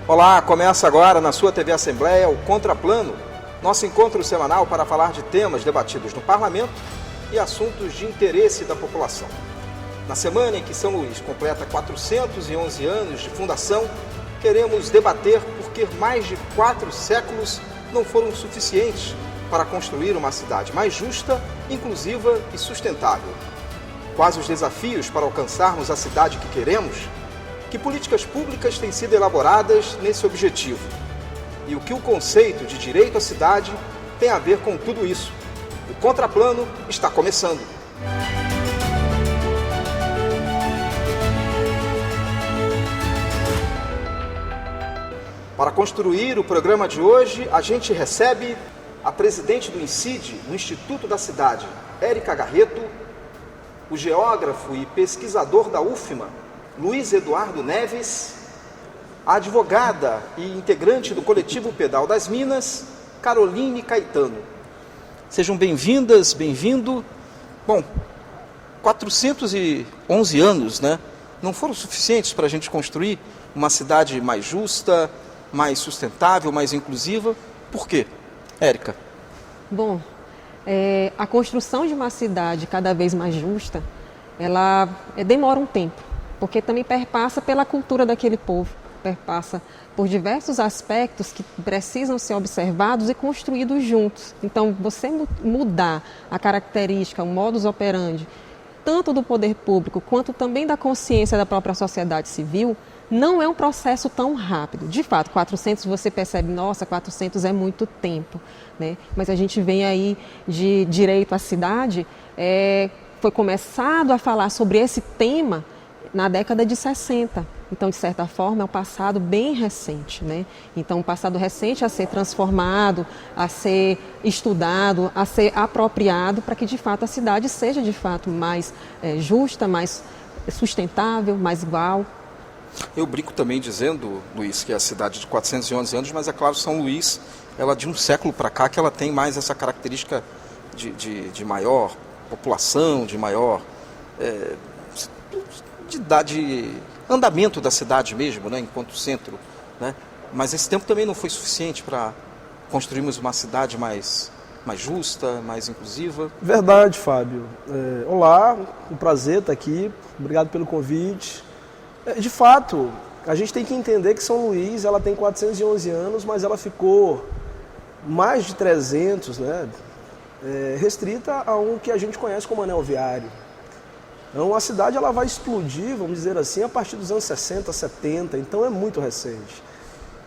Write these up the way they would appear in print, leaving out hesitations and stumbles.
Olá, começa agora na sua TV Assembleia o Contraplano, nosso encontro semanal para falar de temas debatidos no Parlamento e assuntos de interesse da população. Na semana em que São Luís completa 411 anos de fundação, queremos debater por que mais de 4 séculos não foram suficientes para construir uma cidade mais justa, inclusiva e sustentável. Quais os desafios para alcançarmos a cidade que queremos? Que políticas públicas têm sido elaboradas nesse objetivo? E o que o conceito de direito à cidade tem a ver com tudo isso? O Contraplano está começando. Para construir o programa de hoje, a gente recebe a presidente do INCIDE, no Instituto da Cidade, Érica Garreto, o geógrafo e pesquisador da UFMA, Luiz Eduardo Neves, a advogada e integrante do coletivo Pedal das Minas, Caroline Caetano. Sejam bem-vindas, bem-vindo. Bom, 411 anos, né? Não foram suficientes para a gente construir uma cidade mais justa, mais sustentável, mais inclusiva. Por quê? Érica. Bom, a construção de uma cidade cada vez mais justa, ela demora um tempo. Porque também perpassa pela cultura daquele povo, perpassa por diversos aspectos que precisam ser observados e construídos juntos. Então, você mudar a característica, o modus operandi, tanto do poder público quanto também da consciência da própria sociedade civil, não é um processo tão rápido. De fato, 400 você percebe, nossa, 400 é muito tempo, né? Mas a gente vem aí de direito à cidade, foi começado a falar sobre esse tema na década de 60. Então, de certa forma, é um passado bem recente, né? Então, um passado recente a ser transformado, a ser estudado, a ser apropriado para que, de fato, a cidade seja, de fato, mais justa, mais sustentável, mais igual. Eu brinco também dizendo, Luiz, que é a cidade de 411 anos, mas é claro, São Luís, ela de um século para cá, que ela tem mais essa característica de maior população, de maior... de andamento da cidade mesmo, né, enquanto centro, né? Mas esse tempo também não foi suficiente para construirmos uma cidade mais justa, mais inclusiva. Verdade, Fábio. Olá, um prazer estar aqui, obrigado pelo convite. De fato, a gente tem que entender que São Luís ela tem 411 anos, mas ela ficou mais de 300, né, restrita a um que a gente conhece como anel viário. Então, a cidade ela vai explodir, vamos dizer assim, a partir dos anos 60, 70, então é muito recente.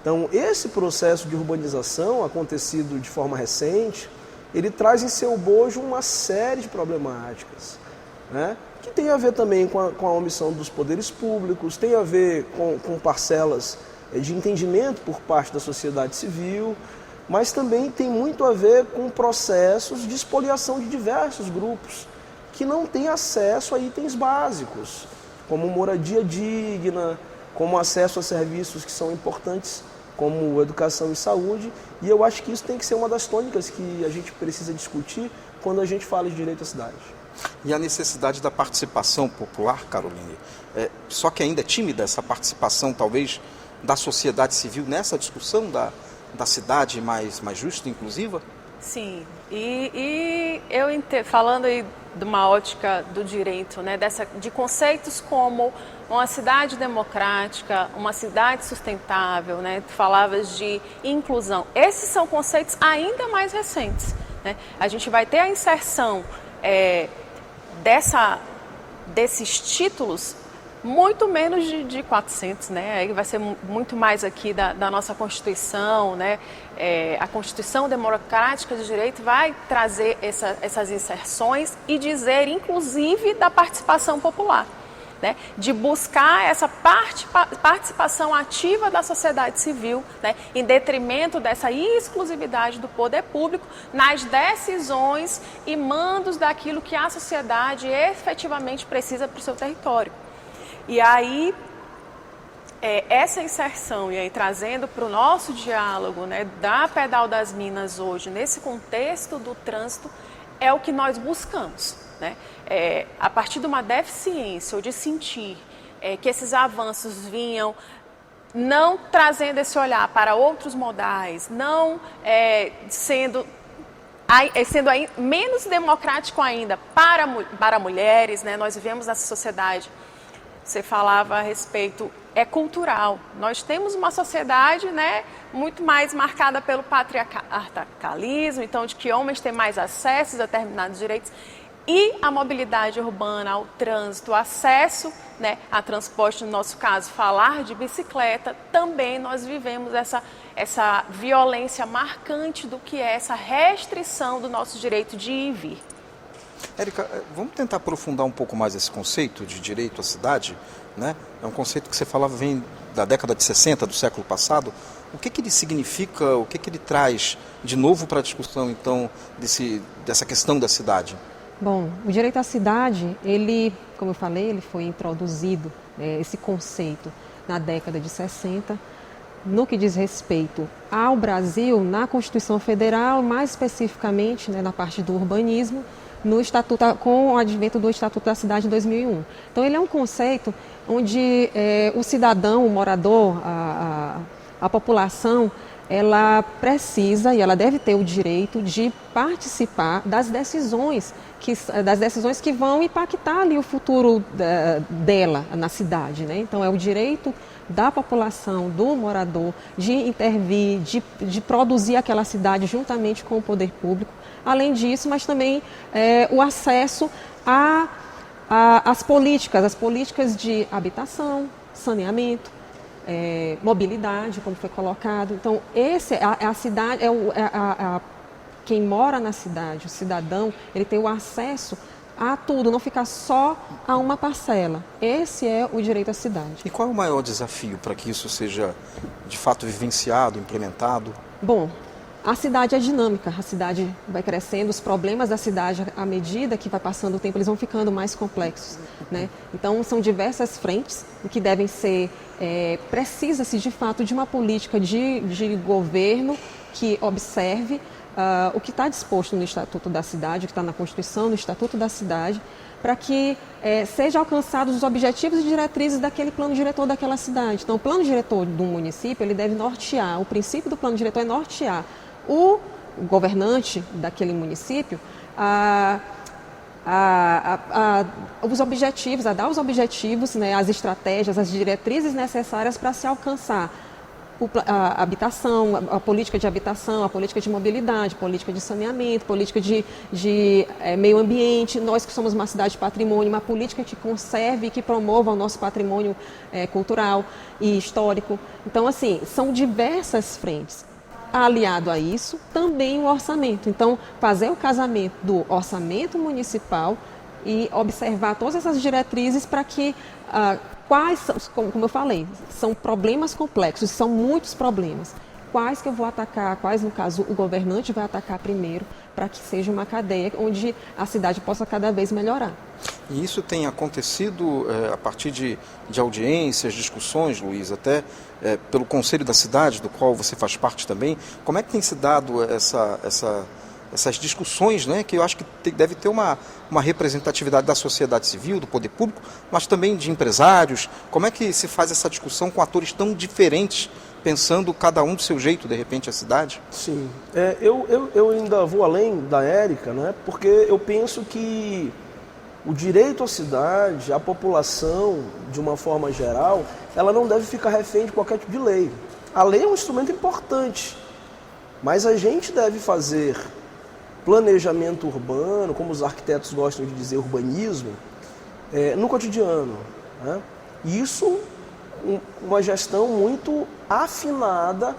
Então, esse processo de urbanização acontecido de forma recente, ele traz em seu bojo uma série de problemáticas, né? Que tem a ver também com a omissão dos poderes públicos, tem a ver com parcelas de entendimento por parte da sociedade civil, mas também tem muito a ver com processos de expoliação de diversos grupos, que não têm acesso a itens básicos, como moradia digna, como acesso a serviços que são importantes, como educação e saúde, e eu acho que isso tem que ser uma das tônicas que a gente precisa discutir quando a gente fala de direito à cidade. E a necessidade da participação popular, Caroline, só que ainda é tímida essa participação, talvez, da sociedade civil nessa discussão da cidade mais justa e inclusiva? Sim, e eu falando aí de uma ótica do direito, né, de conceitos como uma cidade democrática, uma cidade sustentável, né, tu falavas de inclusão, esses são conceitos ainda mais recentes, né? A gente vai ter a inserção desses títulos muito menos de 400, né? Aí vai ser muito mais aqui da nossa Constituição, né? A Constituição Democrática de Direito vai trazer essas inserções e dizer, inclusive, da participação popular, né? De buscar essa participação ativa da sociedade civil, né? Em detrimento dessa exclusividade do poder público nas decisões e mandos daquilo que a sociedade efetivamente precisa para o seu território. E aí, essa inserção, e aí trazendo para o nosso diálogo, né, da Pedal das Minas hoje, nesse contexto do trânsito, é o que nós buscamos, né? A partir de uma deficiência ou de sentir que esses avanços vinham não trazendo esse olhar para outros modais, não sendo menos democrático ainda para mulheres, né? Nós vivemos nessa sociedade, você falava a respeito, é cultural. Nós temos uma sociedade, né, muito mais marcada pelo patriarcalismo, então de que homens têm mais acesso a determinados direitos. E a mobilidade urbana, ao trânsito, acesso, né, a transporte, no nosso caso, falar de bicicleta, também nós vivemos essa violência marcante do que é essa restrição do nosso direito de ir e vir. Érica, vamos tentar aprofundar um pouco mais esse conceito de direito à cidade, né? É um conceito que você falava, vem da década de 60 do século passado. O que ele significa, o que ele traz de novo para a discussão, então, dessa questão da cidade? Bom, o direito à cidade, ele, como eu falei, ele foi introduzido, esse conceito, na década de 60, no que diz respeito ao Brasil, na Constituição Federal, mais especificamente, né, na parte do urbanismo, no estatuto, com o advento do Estatuto da Cidade de 2001. Então, ele é um conceito onde o cidadão, o morador, a população, ela precisa e ela deve ter o direito de participar das decisões que vão impactar ali o futuro dela na cidade, né? Então, é o direito da população, do morador, de intervir, de produzir aquela cidade juntamente com o poder público. Além disso, mas também o acesso às políticas de habitação, saneamento, mobilidade, como foi colocado. Então, a cidade, quem mora na cidade, o cidadão, ele tem o acesso a tudo, não ficar só a uma parcela. Esse é o direito à cidade. E qual é o maior desafio para que isso seja, de fato, vivenciado, implementado? Bom, a cidade é dinâmica, a cidade vai crescendo, os problemas da cidade, à medida que vai passando o tempo, eles vão ficando mais complexos, né? Então, são diversas frentes que devem ser, precisa-se de fato de uma política de governo que observe o que está disposto no Estatuto da Cidade, o que está na Constituição, no Estatuto da Cidade, para que sejam alcançados os objetivos e diretrizes daquele plano diretor daquela cidade. Então, o plano diretor do município, ele deve nortear, o princípio do plano diretor é nortear o governante daquele município os objetivos, a dar os objetivos, né, as estratégias, as diretrizes necessárias para se alcançar a habitação, a política de habitação, a política de mobilidade, política de saneamento, política de meio ambiente. Nós que somos uma cidade de patrimônio, uma política que conserve e que promova o nosso patrimônio cultural e histórico. Então, assim, são diversas frentes. Aliado a isso, também o orçamento. Então, fazer o casamento do orçamento municipal e observar todas essas diretrizes para que quais, como eu falei, são problemas complexos, são muitos problemas. Quais que eu vou atacar, quais, no caso, o governante vai atacar primeiro, para que seja uma cadeia onde a cidade possa cada vez melhorar. E isso tem acontecido a partir de audiências, discussões, Luiz, até pelo Conselho da Cidade, do qual você faz parte também. Como é que tem se dado essas discussões, né, que eu acho que deve ter uma representatividade da sociedade civil, do poder público, mas também de empresários? Como é que se faz essa discussão com atores tão diferentes, pensando cada um do seu jeito, de repente, a cidade? Sim, eu ainda vou além da Érica, né, porque eu penso que o direito à cidade, a população, de uma forma geral, ela não deve ficar refém de qualquer tipo de lei. A lei é um instrumento importante, mas a gente deve fazer planejamento urbano, como os arquitetos gostam de dizer, urbanismo, no cotidiano, né? Isso, uma gestão muito afinada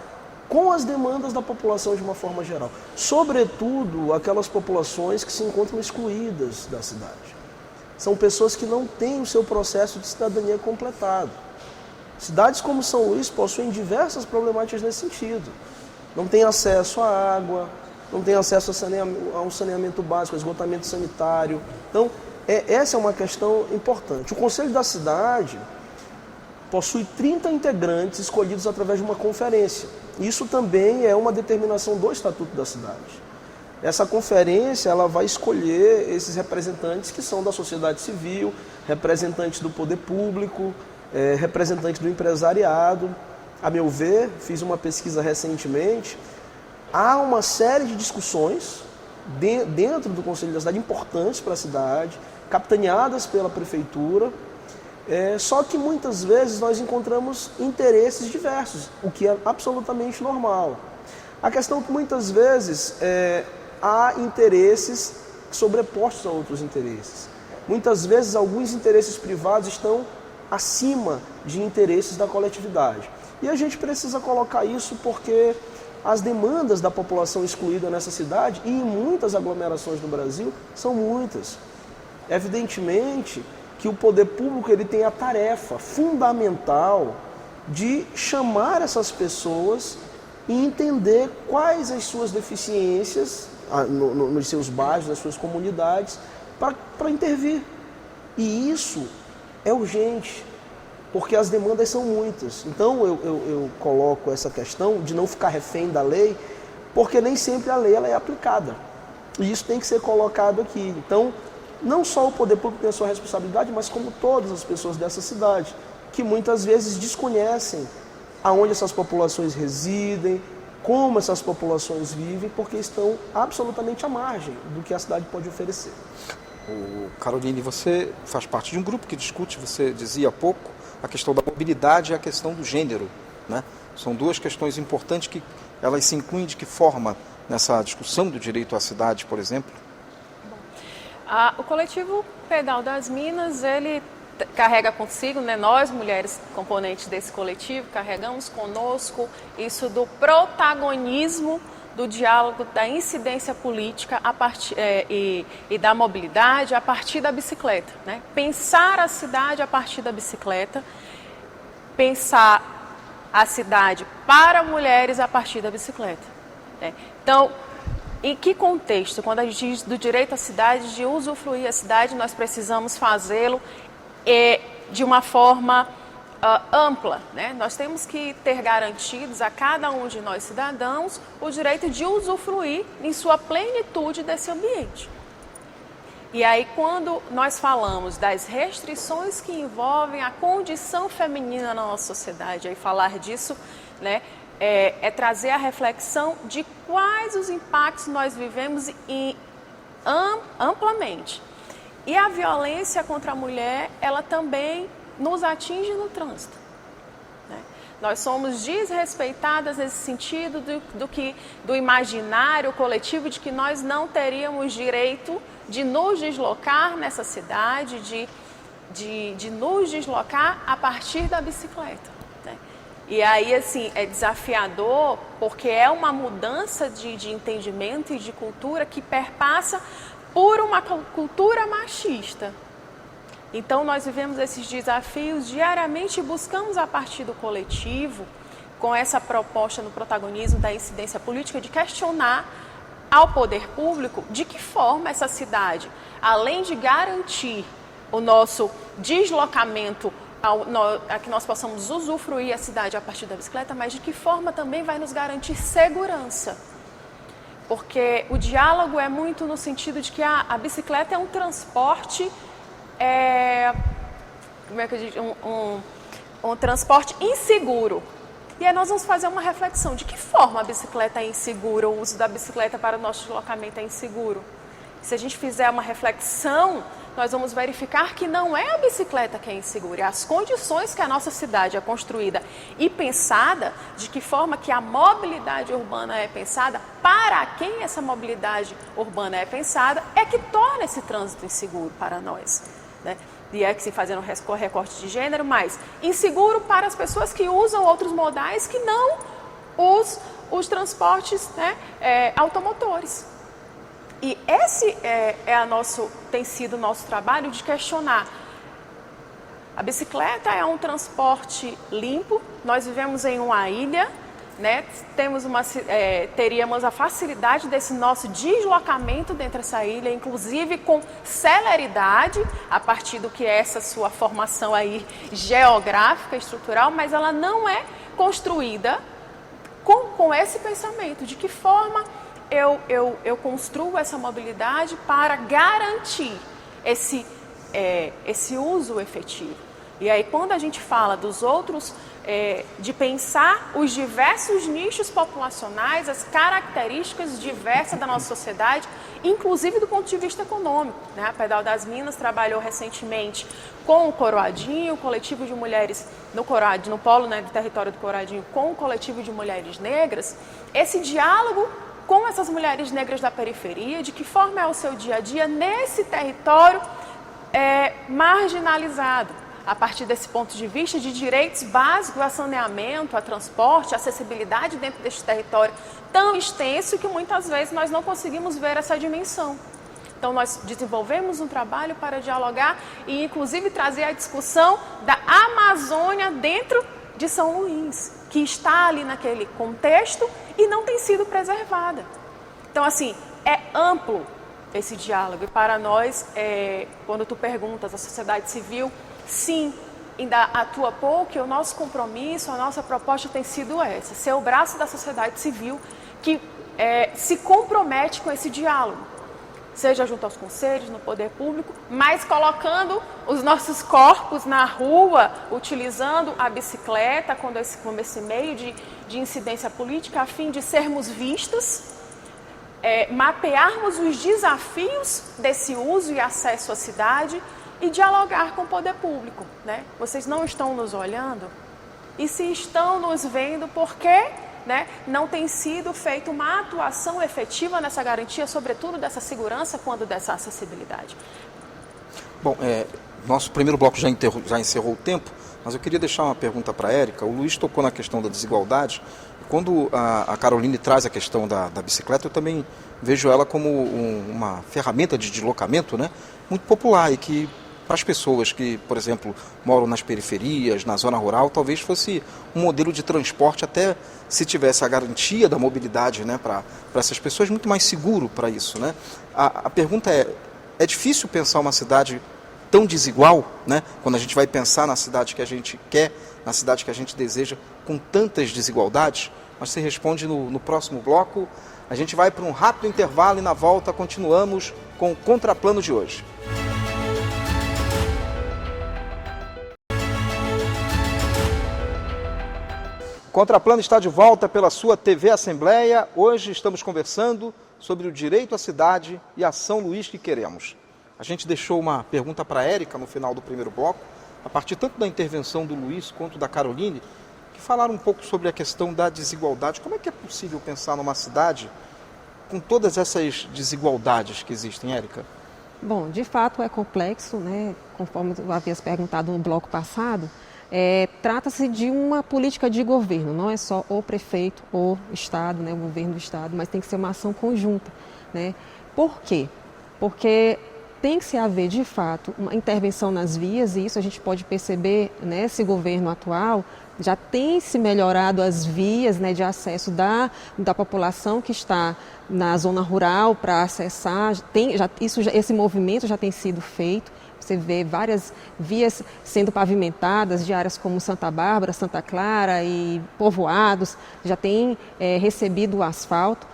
com as demandas da população de uma forma geral. Sobretudo, aquelas populações que se encontram excluídas da cidade. São pessoas que não têm o seu processo de cidadania completado. Cidades como São Luís possuem diversas problemáticas nesse sentido. Não tem acesso à água, não tem acesso a um saneamento básico, a esgotamento sanitário. Então, essa é uma questão importante. O Conselho da Cidade possui 30 integrantes escolhidos através de uma conferência. Isso também é uma determinação do Estatuto da Cidade. Essa conferência ela vai escolher esses representantes que são da sociedade civil, representantes do poder público, representantes do empresariado. a meu ver, fiz uma pesquisa recentemente, há uma série de discussões dentro do Conselho da Cidade, importantes para a cidade, capitaneadas pela Prefeitura, só que muitas vezes nós encontramos interesses diversos, o que é absolutamente normal. A questão é que muitas vezes há interesses sobrepostos a outros interesses. Muitas vezes alguns interesses privados estão acima de interesses da coletividade. E a gente precisa colocar isso porque as demandas da população excluída nessa cidade e em muitas aglomerações no Brasil são muitas. Evidentemente que o poder público ele tem a tarefa fundamental de chamar essas pessoas e entender quais as suas deficiências nos seus bairros, nas suas comunidades, para intervir. E isso é urgente, porque as demandas são muitas. Então eu coloco essa questão de não ficar refém da lei, porque nem sempre a lei ela é aplicada. E isso tem que ser colocado aqui. Então, não só o poder público tem a sua responsabilidade, mas como todas as pessoas dessa cidade, que muitas vezes desconhecem aonde essas populações residem, como essas populações vivem, porque estão absolutamente à margem do que a cidade pode oferecer. Caroline, você faz parte de um grupo que discute, você dizia há pouco, a questão da mobilidade e a questão do gênero, né? São duas questões importantes que elas se incluem de que forma nessa discussão do direito à cidade, por exemplo? O coletivo Pedal das Minas, ele carrega consigo, né, nós mulheres componentes desse coletivo, carregamos conosco isso do protagonismo do diálogo, da incidência política e da mobilidade a partir da bicicleta, né? Pensar a cidade a partir da bicicleta, pensar a cidade para mulheres a partir da bicicleta, né? Então, em que contexto, quando a gente diz do direito à cidade, de usufruir a cidade, nós precisamos fazê-lo de uma forma ampla, né? Nós temos que ter garantidos a cada um de nós cidadãos o direito de usufruir em sua plenitude desse ambiente. E aí, quando nós falamos das restrições que envolvem a condição feminina na nossa sociedade, aí falar disso, né, é trazer a reflexão de quais os impactos nós vivemos amplamente. E a violência contra a mulher, ela também nos atinge no trânsito, né? Nós somos desrespeitadas nesse sentido do imaginário coletivo de que nós não teríamos direito de nos deslocar nessa cidade, de nos deslocar a partir da bicicleta, né? E aí, assim, é desafiador porque é uma mudança de entendimento e de cultura que perpassa por uma cultura machista. Então, nós vivemos esses desafios diariamente e buscamos, a partir do coletivo, com essa proposta no protagonismo da incidência política, de questionar ao poder público de que forma essa cidade, além de garantir o nosso deslocamento, a que nós possamos usufruir a cidade a partir da bicicleta, mas de que forma também vai nos garantir segurança. Porque o diálogo é muito no sentido de que a bicicleta é um transporte, como é que eu digo? Um transporte inseguro. E aí nós vamos fazer uma reflexão, de que forma a bicicleta é insegura, o uso da bicicleta para o nosso deslocamento é inseguro. Se a gente fizer uma reflexão, nós vamos verificar que não é a bicicleta que é insegura, é as condições que a nossa cidade é construída e pensada, de que forma que a mobilidade urbana é pensada, para quem essa mobilidade urbana é pensada, é que torna esse trânsito inseguro para nós, né? E é que se fazendo recorte de gênero, mas inseguro para as pessoas que usam outros modais que não os transportes, né, automotores. E esse tem sido o nosso trabalho de questionar. A bicicleta é um transporte limpo, nós vivemos em uma ilha, né? Teríamos a facilidade desse nosso deslocamento dentro dessa ilha, inclusive com celeridade, a partir do que é essa sua formação aí geográfica, estrutural, mas ela não é construída com esse pensamento, de que forma eu construo essa mobilidade para garantir esse uso efetivo. E aí, quando a gente fala dos outros de pensar os diversos nichos populacionais, as características diversas da nossa sociedade, inclusive do ponto de vista econômico, né? A Pedal das Minas trabalhou recentemente com o Coroadinho, o coletivo de mulheres no Coroadinho, no polo, né, do território do Coroadinho, com o coletivo de mulheres negras. Esse diálogo com essas mulheres negras da periferia, de que forma é o seu dia a dia nesse território marginalizado, a partir desse ponto de vista de direitos básicos a saneamento, a transporte, a acessibilidade dentro deste território tão extenso que muitas vezes nós não conseguimos ver essa dimensão. Então nós desenvolvemos um trabalho para dialogar e inclusive trazer a discussão da Amazônia dentro de São Luís, que está ali naquele contexto e não tem sido preservada. Então, assim, é amplo esse diálogo. E para nós, quando tu perguntas, a sociedade civil, sim, ainda atua pouco, e o nosso compromisso, a nossa proposta tem sido essa, ser o braço da sociedade civil que se compromete com esse diálogo, seja junto aos conselhos, no poder público, mas colocando os nossos corpos na rua, utilizando a bicicleta como esse meio de incidência política, a fim de sermos vistas, mapearmos os desafios desse uso e acesso à cidade e dialogar com o poder público, né? Vocês não estão nos olhando? E se estão nos vendo, por quê? Né, não tem sido feita uma atuação efetiva nessa garantia, sobretudo dessa segurança, quando dessa acessibilidade? Bom, nosso primeiro bloco já encerrou o tempo, mas eu queria deixar uma pergunta para a Érica. O Luiz tocou na questão da desigualdade. Quando a Caroline traz a questão da bicicleta, eu também vejo ela como uma ferramenta de deslocamento, né, muito popular e que, para as pessoas que, por exemplo, moram nas periferias, na zona rural, talvez fosse um modelo de transporte, até se tivesse a garantia da mobilidade, né, para essas pessoas, muito mais seguro para isso, né? A pergunta é difícil pensar uma cidade tão desigual, né, quando a gente vai pensar na cidade que a gente quer, na cidade que a gente deseja, com tantas desigualdades? Mas você responde no próximo bloco. A gente vai para um rápido intervalo e na volta continuamos com o Contraplano de hoje. O Contraplano está de volta pela sua TV Assembleia. Hoje estamos conversando sobre o direito à cidade e a São Luís que queremos. A gente deixou uma pergunta para a Érica no final do primeiro bloco, a partir tanto da intervenção do Luiz quanto da Caroline, que falaram um pouco sobre a questão da desigualdade. Como é que é possível pensar numa cidade com todas essas desigualdades que existem, Érica? Bom, de fato é complexo, né? Conforme tu havias perguntado no bloco passado, trata-se de uma política de governo, não é só o prefeito ou o Estado, né, o governo do Estado, mas tem que ser uma ação conjunta, né? Por quê? Porque tem que se haver, de fato, uma intervenção nas vias, e isso a gente pode perceber nesse governo atual, já tem se melhorado as vias, né, de acesso da população que está na zona rural para acessar, esse movimento já tem sido feito. Você vê várias vias sendo pavimentadas de áreas como Santa Bárbara, Santa Clara e povoados, já tem recebido o asfalto.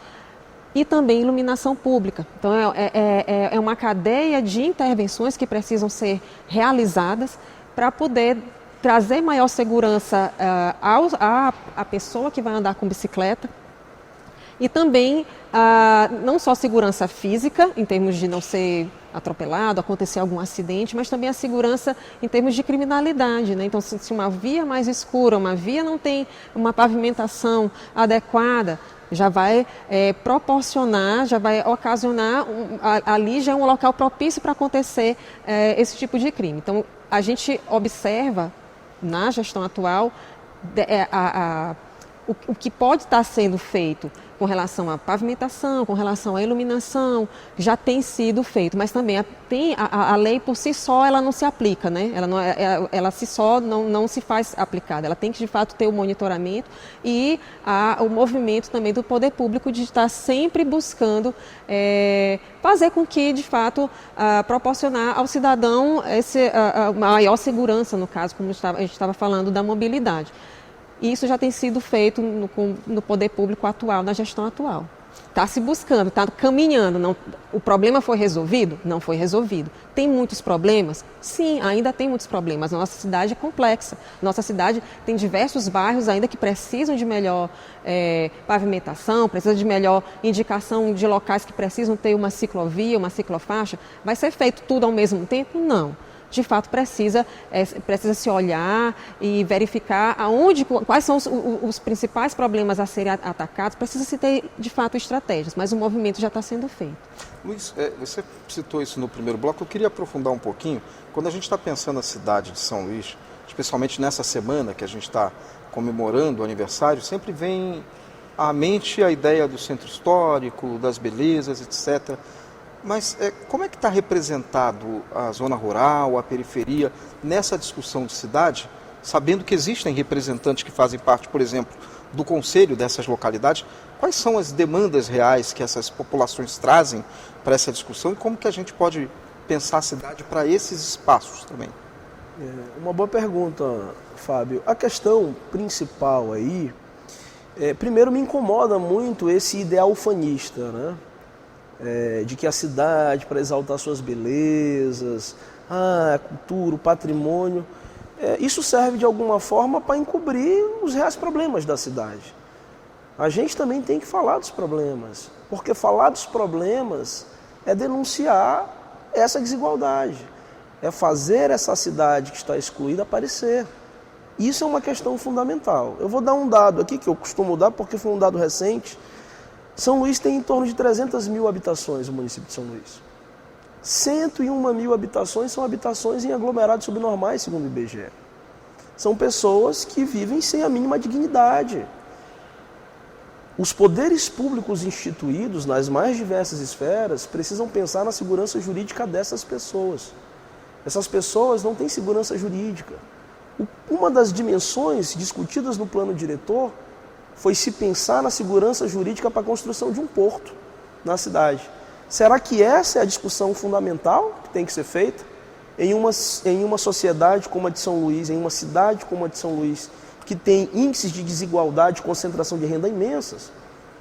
E também iluminação pública. Então, é uma cadeia de intervenções que precisam ser realizadas para poder trazer maior segurança à pessoa que vai andar com bicicleta. E também, não só segurança física, em termos de não ser atropelado, acontecer algum acidente, mas também a segurança em termos de criminalidade, né? Então, se uma via mais escura, uma via não tem uma pavimentação adequada, já vai proporcionar, já vai ocasionar, ali já é um local propício para acontecer esse tipo de crime. Então, a gente observa, na gestão atual, o que pode estar sendo feito com relação à pavimentação, com relação à iluminação, já tem sido feito, mas também a lei por si só ela não se aplica, né? Ela não se faz aplicada, ela tem que de fato ter o monitoramento e o movimento também do poder público de estar sempre buscando fazer com que de fato proporcionar ao cidadão a maior segurança, no caso, como a gente estava falando da mobilidade. E isso já tem sido feito no poder público atual, na gestão atual. Está se buscando, está caminhando. Não, o problema foi resolvido? Não foi resolvido. Tem muitos problemas? Sim, ainda tem muitos problemas. Nossa cidade é complexa. Nossa cidade tem diversos bairros ainda que precisam de melhor pavimentação, precisam de melhor indicação de locais que precisam ter uma ciclovia, uma ciclofaixa. Vai ser feito tudo ao mesmo tempo? Não. De fato, precisa se olhar e verificar quais são os principais problemas a serem atacados. Precisa se ter, de fato, estratégias, mas o movimento já está sendo feito. Luiz, você citou isso no primeiro bloco, eu queria aprofundar um pouquinho. Quando a gente está pensando na cidade de São Luís, especialmente nessa semana que a gente está comemorando o aniversário, sempre vem à mente a ideia do centro histórico, das belezas, etc., mas como é que está representado a zona rural, a periferia, nessa discussão de cidade, sabendo que existem representantes que fazem parte, por exemplo, do conselho dessas localidades? Quais são as demandas reais que essas populações trazem para essa discussão e como que a gente pode pensar a cidade para esses espaços também? Uma boa pergunta, Fábio. A questão principal aí, primeiro me incomoda muito esse ideal ufanista, né? De que a cidade, para exaltar suas belezas, a cultura, o patrimônio, isso serve de alguma forma para encobrir os reais problemas da cidade. A gente também tem que falar dos problemas, porque falar dos problemas é denunciar essa desigualdade, é fazer essa cidade que está excluída aparecer. Isso é uma questão fundamental. Eu vou dar um dado aqui que eu costumo dar porque foi um dado recente. São Luís tem em torno de 300 mil habitações, o município de São Luís. 101 mil habitações são habitações em aglomerados subnormais, segundo o IBGE. São pessoas que vivem sem a mínima dignidade. Os poderes públicos instituídos nas mais diversas esferas precisam pensar na segurança jurídica dessas pessoas. Essas pessoas não têm segurança jurídica. Uma das dimensões discutidas no plano diretor foi se pensar na segurança jurídica para a construção de um porto na cidade. Será que essa é a discussão fundamental que tem que ser feita em uma sociedade como a de São Luís, em uma cidade como a de São Luís, que tem índices de desigualdade e concentração de renda imensas?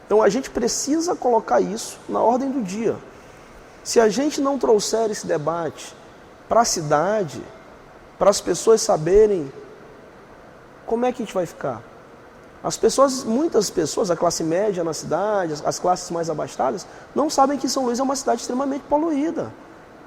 Então a gente precisa colocar isso na ordem do dia. Se a gente não trouxer esse debate para a cidade, para as pessoas saberem como é que a gente vai ficar. Muitas pessoas, a classe média na cidade, as classes mais abastadas, não sabem que São Luís é uma cidade extremamente poluída.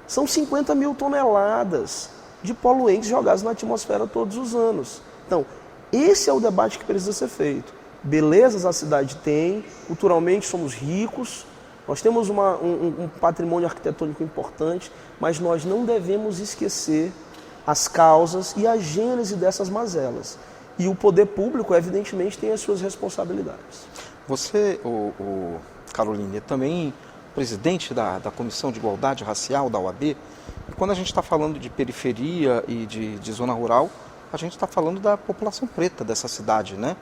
São 50 mil toneladas de poluentes jogados na atmosfera todos os anos. Então, esse é o debate que precisa ser feito. Belezas a cidade tem, culturalmente somos ricos, nós temos um patrimônio arquitetônico importante, mas nós não devemos esquecer as causas e a gênese dessas mazelas. E o poder público, evidentemente, tem as suas responsabilidades. Você, Caroline, é também presidente da Comissão de Igualdade Racial da OAB. E quando a gente está falando de periferia e de zona rural, a gente está falando da população preta dessa cidade, né?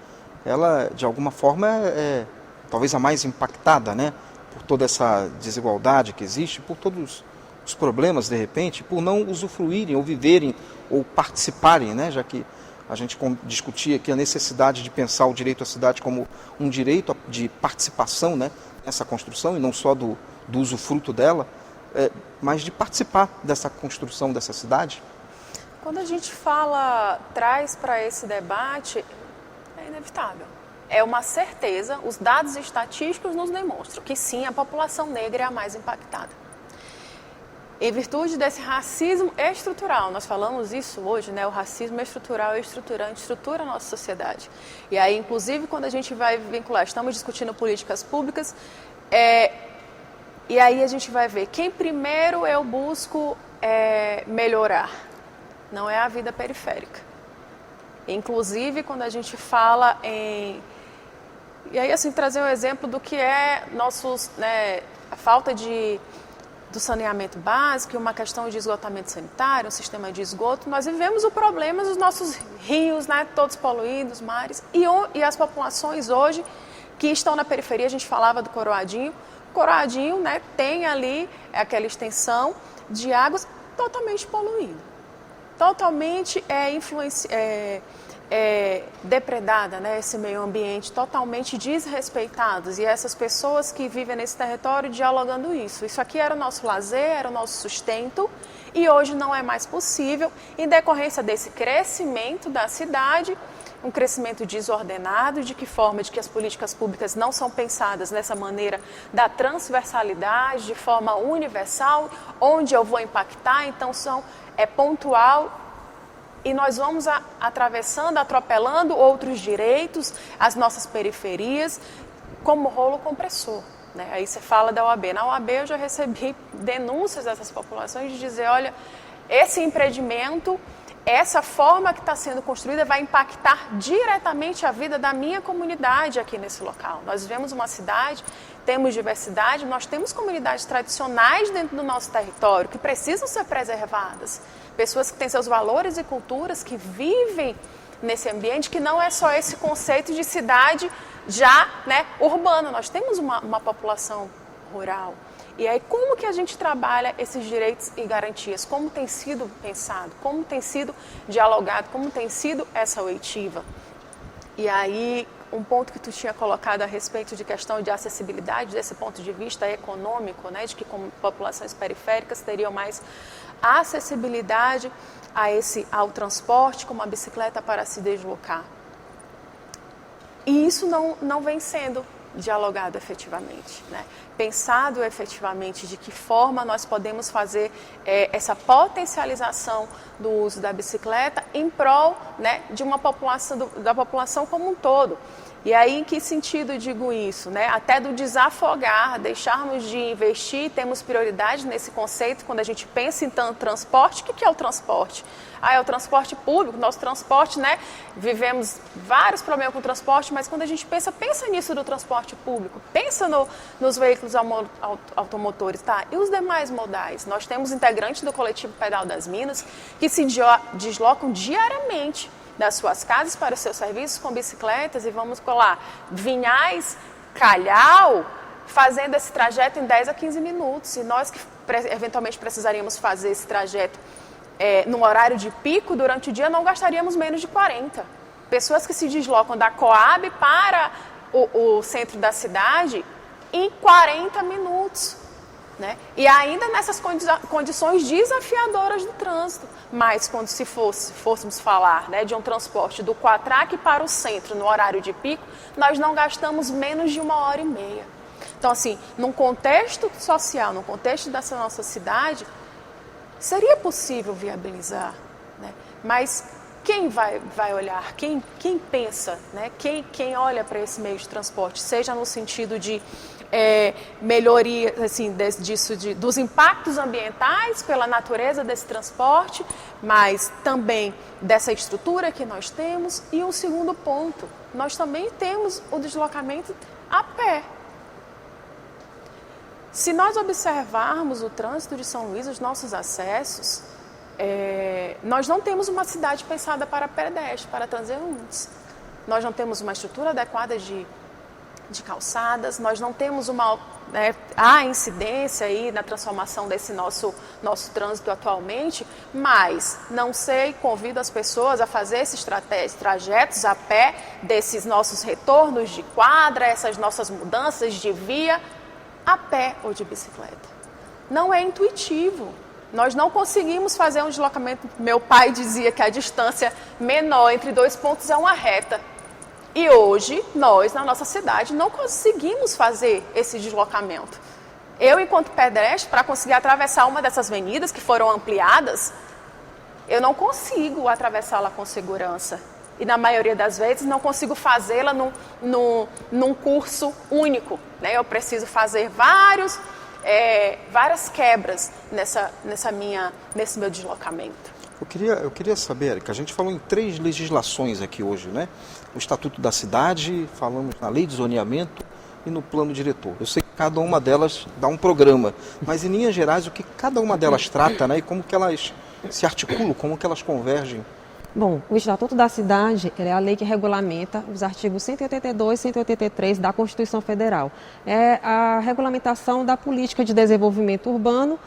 Ela, de alguma forma, é talvez a mais impactada, né? Por toda essa desigualdade que existe, por todos os problemas, de repente, por não usufruírem ou viverem ou participarem, né? Já que a gente discutia aqui a necessidade de pensar o direito à cidade como um direito de participação, né, nessa construção, e não só do usufruto dela, mas de participar dessa construção dessa cidade. Quando a gente traz para esse debate, é inevitável. É uma certeza, os dados estatísticos nos demonstram que sim, a população negra é a mais impactada. Em virtude desse racismo estrutural, nós falamos isso hoje, né? O racismo estrutural e estruturante estrutura a nossa sociedade. E aí, inclusive, quando a gente vai vincular, estamos discutindo políticas públicas, e aí a gente vai ver quem primeiro eu busco melhorar, não é a vida periférica. Inclusive, quando a gente fala em... E aí, assim, trazer um exemplo do que é a falta do saneamento básico, uma questão de esgotamento sanitário, um sistema de esgoto. Nós vivemos o problema dos nossos rios, né, todos poluídos, mares, e as populações hoje que estão na periferia, a gente falava do Coroadinho. Coroadinho, né, tem ali aquela extensão de águas totalmente poluída, totalmente depredada, né, esse meio ambiente totalmente desrespeitados, e essas pessoas que vivem nesse território dialogando isso. Isso aqui era o nosso lazer, era o nosso sustento, e hoje não é mais possível, em decorrência desse crescimento da cidade, um crescimento desordenado, de que forma? De que as políticas públicas não são pensadas nessa maneira da transversalidade, de forma universal, onde eu vou impactar, então é pontual, e nós vamos atravessando, atropelando outros direitos, as nossas periferias, como rolo compressor. Né? Aí você fala da OAB. Na OAB eu já recebi denúncias dessas populações de dizer, olha, esse empreendimento, essa forma que está sendo construída vai impactar diretamente a vida da minha comunidade aqui nesse local. Nós vivemos uma cidade, temos diversidade, nós temos comunidades tradicionais dentro do nosso território que precisam ser preservadas. Pessoas que têm seus valores e culturas, que vivem nesse ambiente, que não é só esse conceito de cidade já, né, urbana. Nós temos uma população rural. E aí, como que a gente trabalha esses direitos e garantias? Como tem sido pensado? Como tem sido dialogado? Como tem sido essa oitiva? E aí, um ponto que tu tinha colocado a respeito de questão de acessibilidade, desse ponto de vista econômico, né, de que como populações periféricas teriam mais acessibilidade ao transporte, como a bicicleta para se deslocar. E isso não vem sendo dialogado efetivamente, né? Pensado efetivamente de que forma nós podemos fazer essa potencialização do uso da bicicleta em prol, né, de uma população, da população como um todo. E aí, em que sentido digo isso? Né? Até do desafogar, deixarmos de investir, temos prioridade nesse conceito, quando a gente pensa em transporte. O que é o transporte? É o transporte público, nosso transporte, né? Vivemos vários problemas com o transporte, mas quando a gente pensa nisso do transporte público, pensa nos veículos automotores, tá? E os demais modais? Nós temos integrantes do coletivo Pedal das Minas que se deslocam diariamente das suas casas para os seus serviços com bicicletas, e vamos colar Vinhais, Calhau, fazendo esse trajeto em 10 a 15 minutos. E nós que eventualmente precisaríamos fazer esse trajeto num horário de pico durante o dia, não gastaríamos menos de 40. Pessoas que se deslocam da Coab para o centro da cidade em 40 minutos. Né? E ainda nessas condições desafiadoras do trânsito. Mas quando fôssemos falar, né, de um transporte do Quatraque para o centro no horário de pico, nós não gastamos menos de 1h30. Então, assim, num contexto social, num contexto dessa nossa cidade, seria possível viabilizar, né? Mas quem vai olhar, quem pensa, né? Quem olha para esse meio de transporte, seja no sentido de melhoria assim, dos impactos ambientais pela natureza desse transporte, mas também dessa estrutura que nós temos. E um segundo ponto, nós também temos o deslocamento a pé. Se nós observarmos o trânsito de São Luís, os nossos acessos, nós não temos uma cidade pensada para pedestres, para transeuntes. Nós não temos uma estrutura adequada de calçadas, nós não temos há incidência aí na transformação desse nosso trânsito atualmente, mas não sei, convido as pessoas a fazer esses trajetos a pé, desses nossos retornos de quadra, essas nossas mudanças de via, a pé ou de bicicleta. Não é intuitivo. Nós não conseguimos fazer um deslocamento. Meu pai dizia que a distância menor entre 2 pontos é uma reta. E hoje, nós, na nossa cidade, não conseguimos fazer esse deslocamento. Eu, enquanto pedestre, para conseguir atravessar uma dessas avenidas que foram ampliadas, eu não consigo atravessá-la com segurança. E, na maioria das vezes, não consigo fazê-la num curso único. Né? Eu preciso fazer várias quebras nesse meu deslocamento. Eu queria saber, Érica, a gente falou em 3 legislações aqui hoje, né? O Estatuto da Cidade, falamos na Lei de Zoneamento e no Plano Diretor. Eu sei que cada uma delas dá um programa, mas em linhas gerais o que cada uma delas trata, né? E como que elas se articulam, como que elas convergem? Bom, o Estatuto da Cidade é a lei que regulamenta os artigos 182 e 183 da Constituição Federal. É a regulamentação da política de desenvolvimento urbano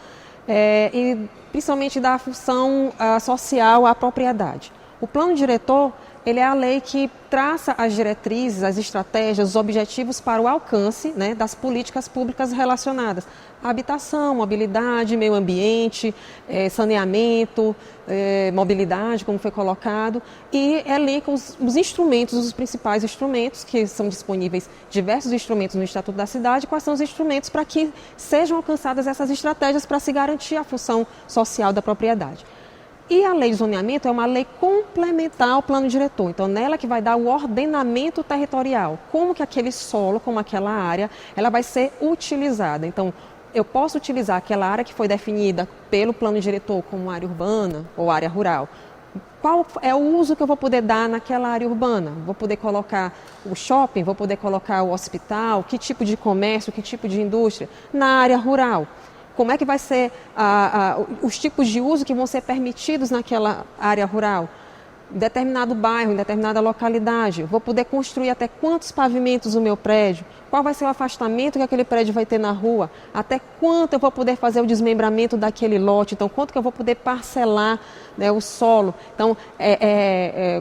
e principalmente da função social à propriedade. O plano diretor ele é a lei que traça as diretrizes, as estratégias, os objetivos para o alcance, né, das políticas públicas relacionadas à habitação, mobilidade, meio ambiente, saneamento, mobilidade, como foi colocado, e elenca os instrumentos, os principais instrumentos, que são disponíveis diversos instrumentos no Estatuto da Cidade, quais são os instrumentos para que sejam alcançadas essas estratégias para se garantir a função social da propriedade. E a lei de zoneamento é uma lei complementar ao plano diretor, então nela que vai dar o ordenamento territorial, como que aquele solo, como aquela área, ela vai ser utilizada. Então, eu posso utilizar aquela área que foi definida pelo plano diretor como área urbana ou área rural. Qual é o uso que eu vou poder dar naquela área urbana? Vou poder colocar o shopping, vou poder colocar o hospital, que tipo de comércio, que tipo de indústria? Na área rural. Como é que vai ser os tipos de uso que vão ser permitidos naquela área rural? Em determinado bairro, em determinada localidade, vou poder construir até quantos pavimentos o meu prédio? Qual vai ser o afastamento que aquele prédio vai ter na rua? Até quanto eu vou poder fazer o desmembramento daquele lote? Então, quanto que eu vou poder parcelar, né, o solo? Então,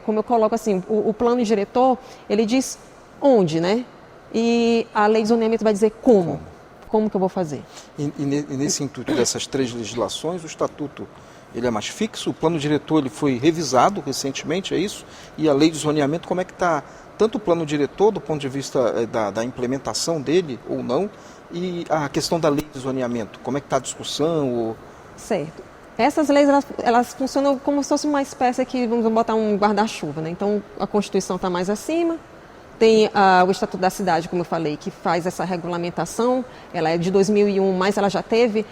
como eu coloco assim, o plano diretor, ele diz onde, né? E a lei de zoneamento vai dizer como. Como que eu vou fazer? E nesse intuito dessas 3 legislações, o Estatuto ele é mais fixo, o plano diretor ele foi revisado recentemente, é isso? E a lei de zoneamento, como é que está tanto o plano diretor do ponto de vista da implementação dele ou não, e a questão da lei de zoneamento, como é que está a discussão? Ou... Certo. Essas leis, elas funcionam como se fosse uma espécie que, vamos botar um guarda-chuva, né? Então, a Constituição está mais acima. Tem o Estatuto da Cidade, como eu falei, que faz essa regulamentação, ela é de 2001, mas ela já teve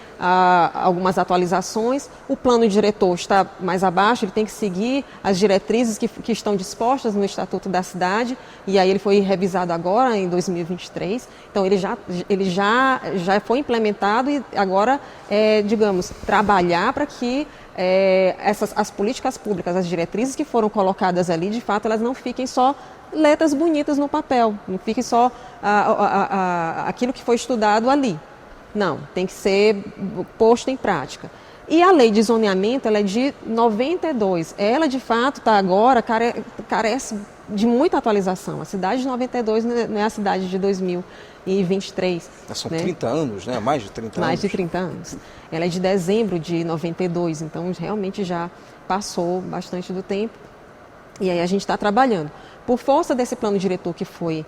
algumas atualizações. O plano diretor está mais abaixo, ele tem que seguir as diretrizes que estão dispostas no Estatuto da Cidade, e aí ele foi revisado agora, em 2023. Então, ele já foi implementado e agora, digamos, trabalhar para que as políticas públicas, as diretrizes que foram colocadas ali, de fato, elas não fiquem só letras bonitas no papel, não fique só aquilo que foi estudado ali. Não, tem que ser posto em prática. E a lei de zoneamento, ela é de 92. Ela, de fato, está agora, carece de muita atualização. A cidade de 92 não é a cidade de 2023. São, né? 30 anos, né? Mais de 30 anos. Mais de 30 anos. Ela é de dezembro de 92, então realmente já passou bastante do tempo. E aí a gente está trabalhando. Por força desse plano diretor que foi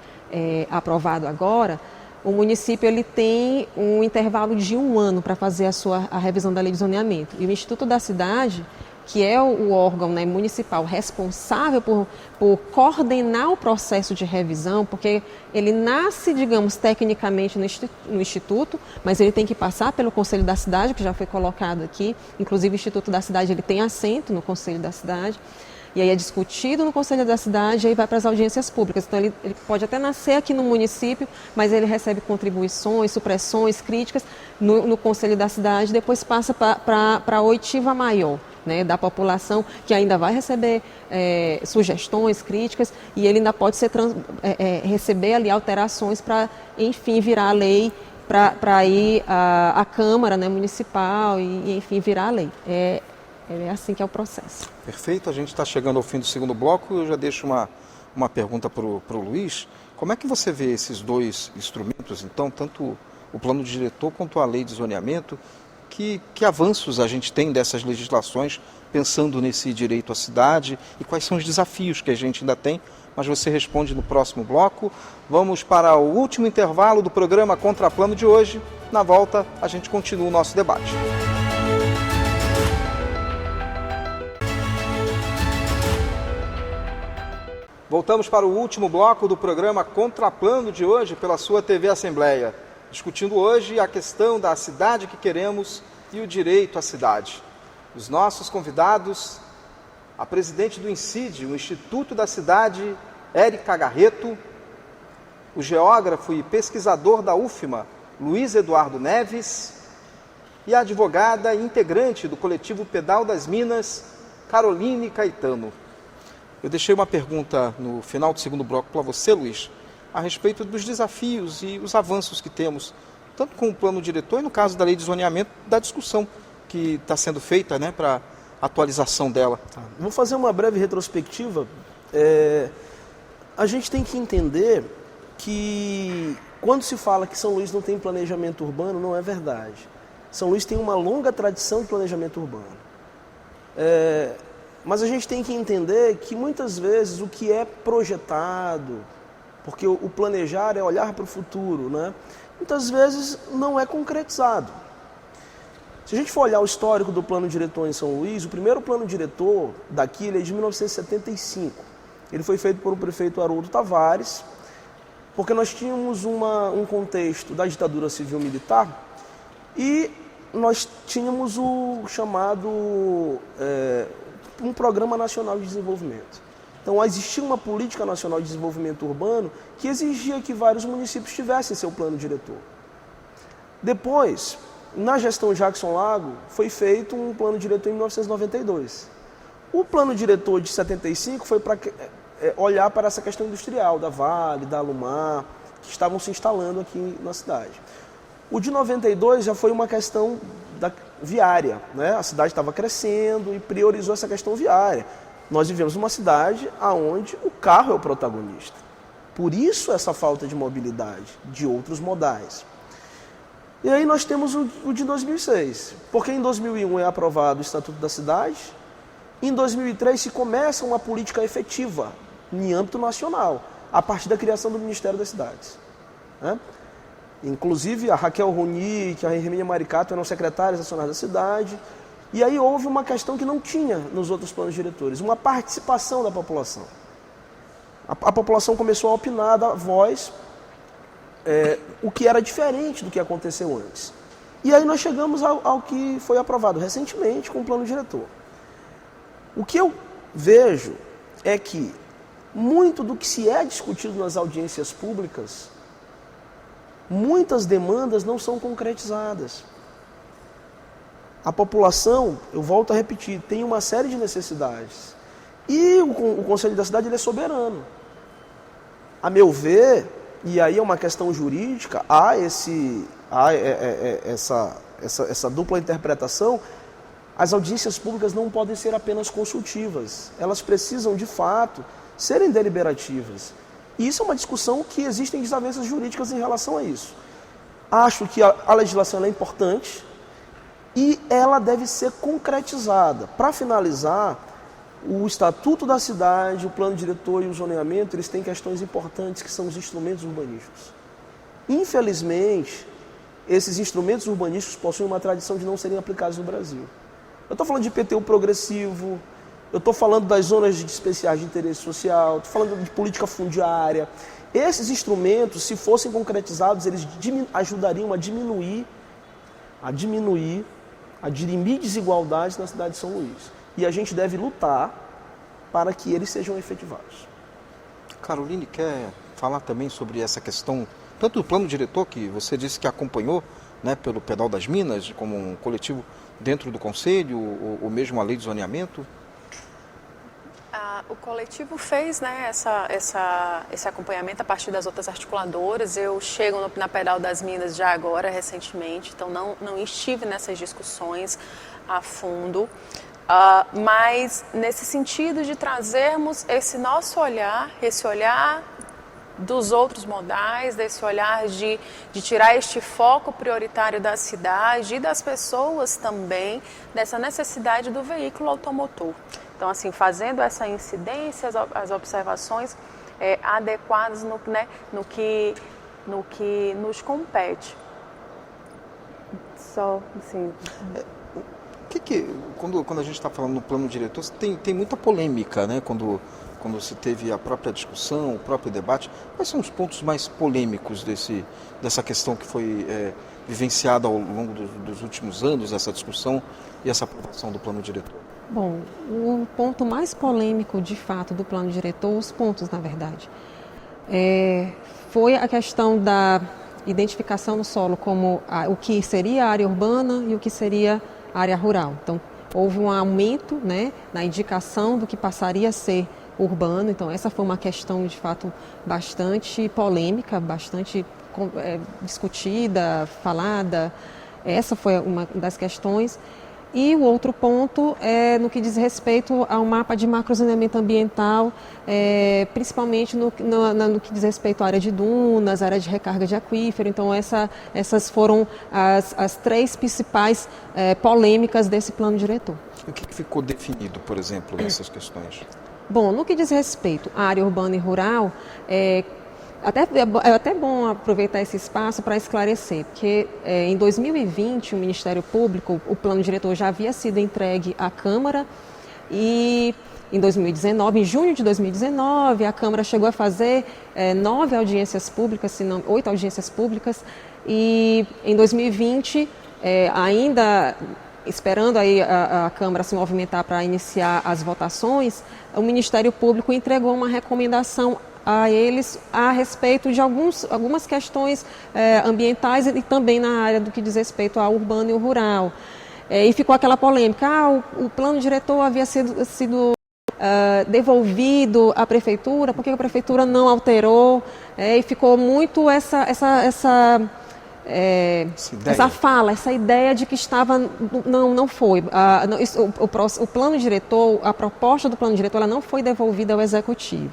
aprovado agora, o município ele tem um intervalo de 1 ano para fazer a revisão da lei de zoneamento. E o Instituto da Cidade, que é o órgão, né, municipal responsável por coordenar o processo de revisão, porque ele nasce, digamos, tecnicamente no Instituto, mas ele tem que passar pelo Conselho da Cidade, que já foi colocado aqui. Inclusive, o Instituto da Cidade ele tem assento no Conselho da Cidade. E aí é discutido no Conselho da Cidade e aí vai para as audiências públicas. Então, ele pode até nascer aqui no município, mas ele recebe contribuições, supressões, críticas no Conselho da Cidade, depois passa para a oitiva maior, né, da população, que ainda vai receber sugestões, críticas, e ele ainda pode receber ali alterações para, enfim, virar lei, para ir à Câmara, né, municipal e, enfim, virar lei. É assim que é o processo. Perfeito, a gente está chegando ao fim do segundo bloco. Eu já deixo uma pergunta para o Luiz. Como é que você vê esses 2 instrumentos, então, tanto o plano diretor quanto a lei de zoneamento? Que avanços a gente tem dessas legislações, pensando nesse direito à cidade, e quais são os desafios que a gente ainda tem? Mas você responde no próximo bloco. Vamos para o último intervalo do programa Contraplano de hoje. Na volta, a gente continua o nosso debate. Voltamos para o último bloco do programa Contraplano de hoje pela sua TV Assembleia, discutindo hoje a questão da cidade que queremos e o direito à cidade. Os nossos convidados, a presidente do INCIDE, o Instituto da Cidade, Érica Garreto, o geógrafo e pesquisador da UFMA, Luiz Eduardo Neves, e a advogada e integrante do coletivo Pedal das Minas, Caroline Caetano. Eu deixei uma pergunta no final do segundo bloco para você, Luiz, a respeito dos desafios e os avanços que temos, tanto com o plano diretor e, no caso da lei de zoneamento, da discussão que está sendo feita, né, para atualização dela. Vou fazer uma breve retrospectiva A gente tem que entender que quando se fala que São Luís não tem planejamento urbano, não é verdade. São Luís tem uma longa tradição de planejamento urbano. Mas a gente tem que entender que muitas vezes o que é projetado, porque o planejar é olhar para o futuro, né? Muitas vezes não é concretizado. Se a gente for olhar o histórico do plano diretor em São Luís, o primeiro plano diretor daqui ele é de 1975. Ele foi feito por o prefeito Haroldo Tavares, porque nós tínhamos um contexto da ditadura civil-militar e nós tínhamos o chamado um Programa Nacional de Desenvolvimento. Então existia uma política nacional de desenvolvimento urbano que exigia que vários municípios tivessem seu plano diretor. Depois, na gestão Jackson Lago, foi feito um plano diretor em 1992. O plano diretor de 75 foi para olhar para essa questão industrial da Vale, da Alumar, que estavam se instalando aqui na cidade. O de 92 já foi uma questão viária, né? A cidade estava crescendo e priorizou essa questão viária. Nós vivemos numa cidade onde o carro é o protagonista. Por isso essa falta de mobilidade, de outros modais. E aí nós temos o de 2006, porque em 2001 é aprovado o Estatuto da Cidade, em 2003 se começa uma política efetiva em âmbito nacional, a partir da criação do Ministério das Cidades, né? Inclusive a Raquel Ronick, a Hermínia Maricato eram secretárias nacionais da cidade, e aí houve uma questão que não tinha nos outros planos diretores, uma participação da população. A população começou a opinar da voz, o que era diferente do que aconteceu antes. E aí nós chegamos ao que foi aprovado recentemente com o plano diretor. O que eu vejo é que muito do que se é discutido nas audiências públicas, muitas demandas não são concretizadas. A população, eu volto a repetir, tem uma série de necessidades. E o Conselho da Cidade ele é soberano. A meu ver, e aí é uma questão jurídica, há essa dupla interpretação. As audiências públicas não podem ser apenas consultivas. Elas precisam, de fato, serem deliberativas. E isso é uma discussão que existem desavenças jurídicas em relação a isso. Acho que a legislação é importante e ela deve ser concretizada. Para finalizar, o Estatuto da Cidade, o Plano Diretor e o Zoneamento, eles têm questões importantes que são os instrumentos urbanísticos. Infelizmente, esses instrumentos urbanísticos possuem uma tradição de não serem aplicados no Brasil. Eu estou falando de IPTU progressivo, eu estou falando das zonas especiais de interesse social, estou falando de política fundiária. Esses instrumentos, se fossem concretizados, eles ajudariam a dirimir desigualdades na cidade de São Luís. E a gente deve lutar para que eles sejam efetivados. Caroline, quer falar também sobre essa questão, tanto do plano diretor, que você disse que acompanhou, né, pelo Pedal das Minas, como um coletivo dentro do Conselho, ou mesmo a lei de zoneamento? O coletivo fez, né, esse acompanhamento a partir das outras articuladoras. Eu chego na Pedal das Minas já agora, recentemente, então não estive nessas discussões a fundo, mas nesse sentido de trazermos esse nosso olhar, esse olhar dos outros modais, desse olhar de tirar este foco prioritário da cidade e das pessoas também, dessa necessidade do veículo automotor. Então, assim, fazendo essa incidência, as observações adequadas no que nos compete. Só, assim... Quando a gente está falando no plano diretor, tem muita polêmica, né? Quando se teve a própria discussão, o próprio debate. Quais são os pontos mais polêmicos dessa questão que foi vivenciada ao longo dos últimos anos, essa discussão e essa aprovação do plano diretor? Bom, o ponto mais polêmico, de fato, do plano diretor, os pontos, na verdade, foi a questão da identificação no solo como o que seria a área urbana e o que seria a área rural. Então, houve um aumento, né, na indicação do que passaria a ser urbano. Então, essa foi uma questão, de fato, bastante polêmica, bastante discutida, falada. Essa foi uma das questões. E o outro ponto é no que diz respeito ao mapa de macrozoneamento ambiental, principalmente no que diz respeito à área de dunas, área de recarga de aquífero. Então, essas foram as três principais polêmicas desse plano diretor. O que ficou definido, por exemplo, nessas questões? Bom, no que diz respeito à área urbana e rural, é até bom aproveitar esse espaço para esclarecer, porque em 2020 o Ministério Público, o plano diretor já havia sido entregue à Câmara e em 2019, em junho de 2019, a Câmara chegou a fazer 9 audiências públicas, se não 8 audiências públicas, e em 2020, ainda esperando aí a Câmara se movimentar para iniciar as votações, o Ministério Público entregou uma recomendação a eles a respeito de algumas questões ambientais e também na área do que diz respeito ao urbano e ao rural. E ficou aquela polêmica, o plano diretor havia sido devolvido à Prefeitura, por que a Prefeitura não alterou? E ficou muito essa fala, essa ideia de que estava, não foi. O plano diretor, a proposta do plano diretor, ela não foi devolvida ao Executivo.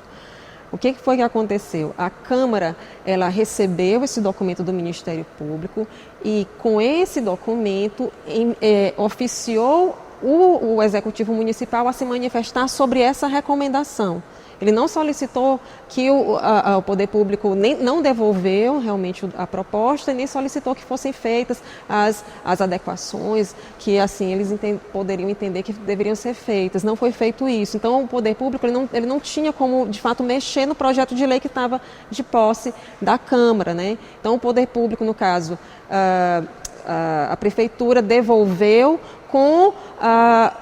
O que foi que aconteceu? A Câmara, ela recebeu esse documento do Ministério Público e, com esse documento, oficiou o Executivo Municipal a se manifestar sobre essa recomendação. Ele não solicitou que o Poder Público não devolveu realmente a proposta e nem solicitou que fossem feitas as adequações que assim eles poderiam entender que deveriam ser feitas. Não foi feito isso. Então o Poder Público ele não tinha como de fato mexer no projeto de lei que estava de posse da Câmara, né? Então o Poder Público, no caso, a Prefeitura devolveu com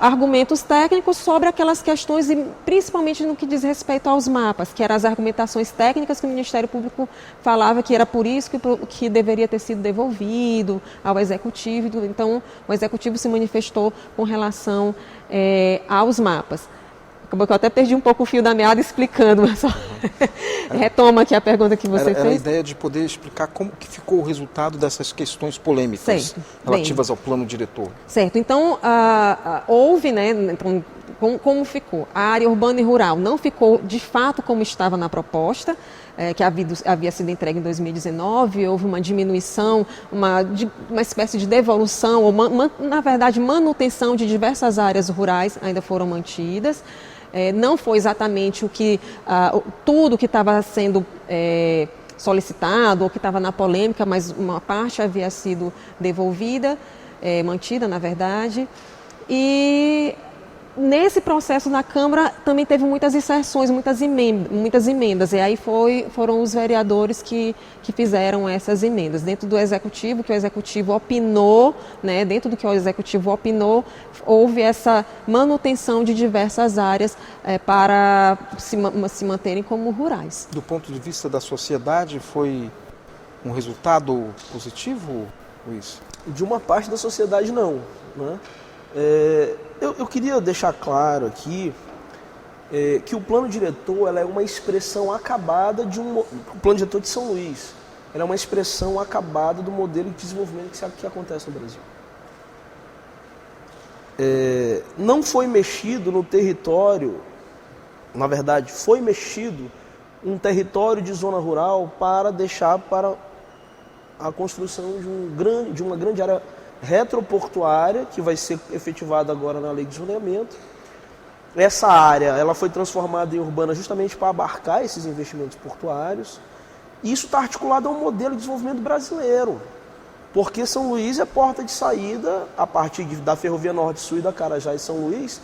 argumentos técnicos sobre aquelas questões e principalmente no que diz respeito aos mapas, que eram as argumentações técnicas que o Ministério Público falava que era por isso que deveria ter sido devolvido ao Executivo. Então, o Executivo se manifestou com relação aos mapas. Acabou que eu até perdi um pouco o fio da meada explicando, mas só retoma aqui a pergunta que você fez. Era a ideia de poder explicar como que ficou o resultado dessas questões polêmicas relativas ao plano diretor. Certo. Então, houve, né, então, como ficou? A área urbana e rural não ficou de fato como estava na proposta, que havia sido entregue em 2019, houve uma diminuição, uma espécie de devolução, ou na verdade manutenção de diversas áreas rurais ainda foram mantidas. Não foi exatamente tudo que estava sendo solicitado ou que estava na polêmica, mas uma parte havia sido devolvida, mantida na verdade. E nesse processo na Câmara também teve muitas inserções, muitas emendas, e aí foram os vereadores que fizeram essas emendas. Dentro do Executivo, que o Executivo opinou, né, dentro do que o Executivo opinou, houve essa manutenção de diversas áreas para se manterem como rurais. Do ponto de vista da sociedade, foi um resultado positivo, Luiz? De uma parte da sociedade, não, né? Eu queria deixar claro aqui que o plano diretor ela é uma expressão acabada o plano diretor de São Luís. Ela é uma expressão acabada do modelo de desenvolvimento que acontece no Brasil. Não foi mexido no território, na verdade, foi mexido um território de zona rural para deixar para a construção de uma grande área retroportuária, que vai ser efetivada agora na Lei de Zoneamento. Essa área ela foi transformada em urbana justamente para abarcar esses investimentos portuários. E isso está articulado a um modelo de desenvolvimento brasileiro, porque São Luís é porta de saída, a partir da Ferrovia Norte-Sul e da Carajás e São Luís,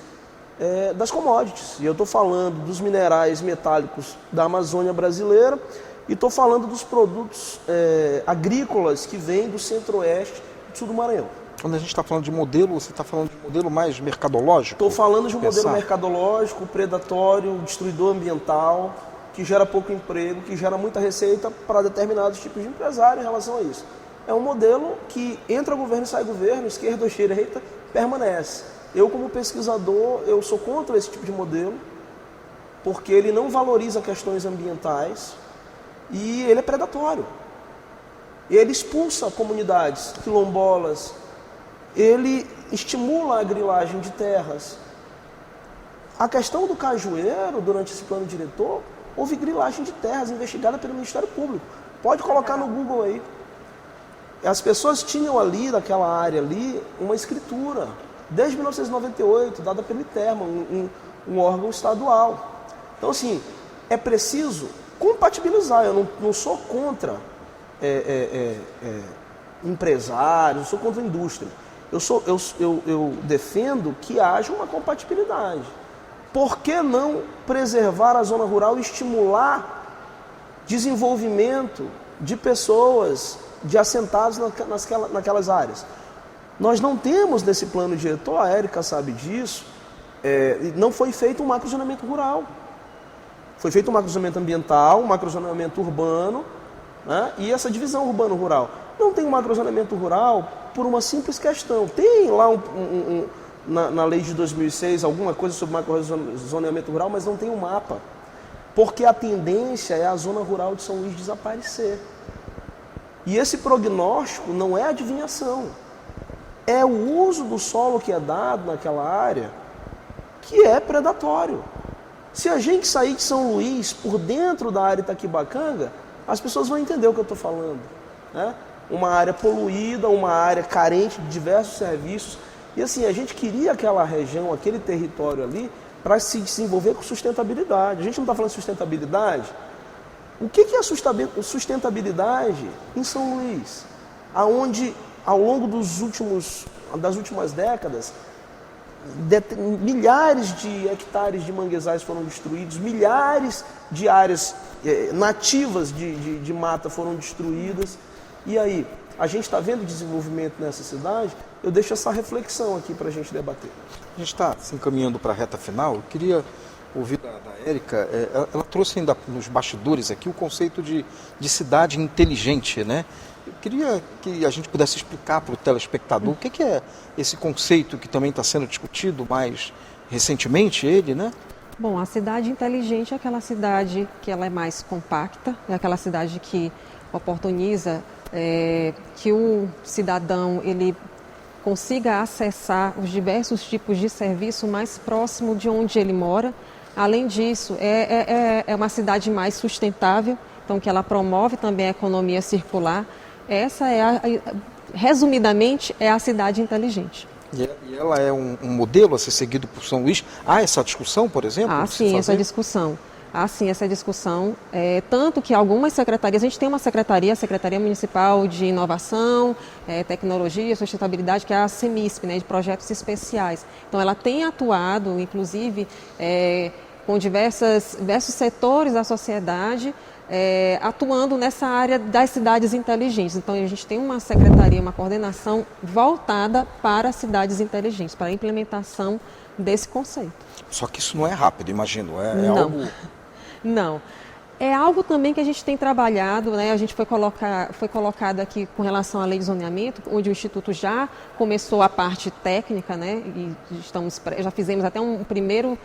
das commodities. E eu estou falando dos minerais metálicos da Amazônia brasileira e estou falando dos produtos agrícolas que vêm do centro-oeste do sul do Maranhão. Quando a gente está falando de modelo, você está falando de modelo mais mercadológico? Estou falando de um modelo mercadológico, predatório, destruidor ambiental, que gera pouco emprego, que gera muita receita para determinados tipos de empresário em relação a isso. É um modelo que entra governo e sai governo, esquerda ou direita, permanece. Eu, como pesquisador, eu sou contra esse tipo de modelo, porque ele não valoriza questões ambientais e ele é predatório. Ele expulsa comunidades quilombolas, ele estimula a grilagem de terras. A questão do cajueiro, durante esse plano diretor, houve grilagem de terras investigada pelo Ministério Público. Pode colocar no Google aí. As pessoas tinham ali, naquela área ali, uma escritura, desde 1998, dada pelo ITERMA, um órgão estadual. Então, assim, é preciso compatibilizar. Eu não sou contra empresários, não sou contra a indústria. Eu defendo que haja uma compatibilidade. Por que não preservar a zona rural e estimular desenvolvimento de pessoas, de assentados naquelas áreas? Nós não temos nesse plano diretor, a Érica sabe disso, não foi feito um macrozoneamento rural. Foi feito um macrozoneamento ambiental, um macrozoneamento urbano, né, e essa divisão urbano-rural. Não tem um macrozoneamento rural por uma simples questão. Tem lá na lei de 2006 alguma coisa sobre macrozoneamento rural, mas não tem um mapa. Porque a tendência é a zona rural de São Luís desaparecer. E esse prognóstico não é adivinhação. É o uso do solo que é dado naquela área que é predatório. Se a gente sair de São Luís por dentro da área Itaquibacanga, as pessoas vão entender o que eu estou falando, né? Uma área poluída, uma área carente de diversos serviços. E assim, a gente queria aquela região, aquele território ali, para se desenvolver com sustentabilidade. A gente não está falando de sustentabilidade? O que é a sustentabilidade em São Luís? Onde, ao longo das últimas décadas, milhares de hectares de manguezais foram destruídos, milhares de áreas nativas de mata foram destruídas. E aí, a gente está vendo desenvolvimento nessa cidade? Eu deixo essa reflexão aqui para a gente debater. A gente está se encaminhando para a reta final. Eu queria ouvir da Érica. Ela trouxe ainda nos bastidores aqui o conceito de cidade inteligente, né? Eu queria que a gente pudesse explicar para o telespectador o que é esse conceito que também está sendo discutido mais recentemente, né? Bom, a cidade inteligente é aquela cidade que ela é mais compacta, é aquela cidade que oportuniza que o cidadão ele consiga acessar os diversos tipos de serviço mais próximo de onde ele mora. Além disso, é uma cidade mais sustentável, então que ela promove também a economia circular. Essa resumidamente, é a cidade inteligente. E ela é um modelo a ser seguido por São Luís? Há essa discussão, por exemplo? Sim, essa discussão. Tanto que algumas secretarias, a gente tem uma secretaria, a Secretaria Municipal de Inovação, Tecnologia e Sustentabilidade, que é a CEMISP, né, de projetos especiais. Então, ela tem atuado, inclusive, com diversos setores da sociedade, atuando nessa área das cidades inteligentes. Então, a gente tem uma secretaria, uma coordenação voltada para cidades inteligentes, para a implementação desse conceito. Só que isso não é rápido, imagino. Não. Algo... Não. É algo também que a gente tem trabalhado, né? A gente foi colocado aqui com relação à lei de zoneamento, onde o Instituto já começou a parte técnica, né? E já fizemos até um primeiro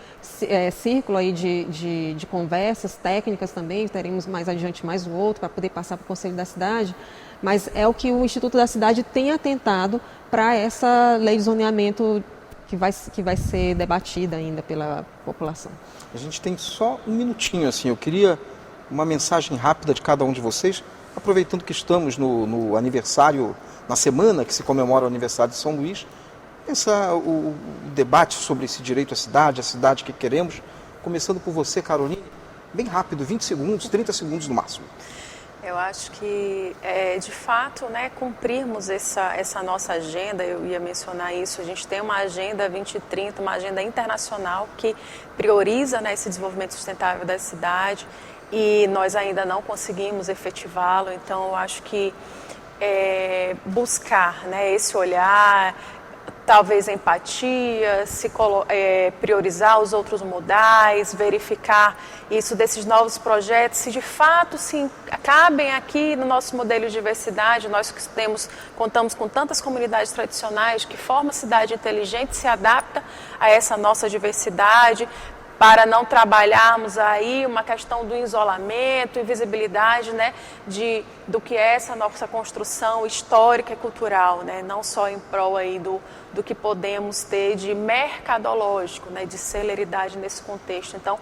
círculo aí de conversas técnicas também, teremos mais adiante mais um outro para poder passar para o Conselho da Cidade, mas é o que o Instituto da Cidade tem atentado para essa lei de zoneamento que vai ser debatida ainda pela população. A gente tem só um minutinho, assim, eu queria uma mensagem rápida de cada um de vocês, aproveitando que estamos no aniversário, na semana que se comemora o aniversário de São Luís, o debate sobre esse direito à cidade, a cidade que queremos, começando por você, Caroline, bem rápido, 20 segundos, 30 segundos no máximo. Eu acho que, de fato, né, cumprirmos essa nossa agenda, eu ia mencionar isso, a gente tem uma agenda 2030, uma agenda internacional que prioriza, né, esse desenvolvimento sustentável da cidade e nós ainda não conseguimos efetivá-lo, então eu acho que buscar, né, esse olhar, talvez empatia, priorizar os outros modais, verificar isso desses novos projetos, se de fato cabem aqui no nosso modelo de diversidade, nós que contamos com tantas comunidades tradicionais, de que forma a cidade inteligente se adapta a essa nossa diversidade, para não trabalharmos aí uma questão do isolamento, invisibilidade, né, do que é essa nossa construção histórica e cultural, né, não só em prol aí do que podemos ter de mercadológico, né, de celeridade nesse contexto. Então,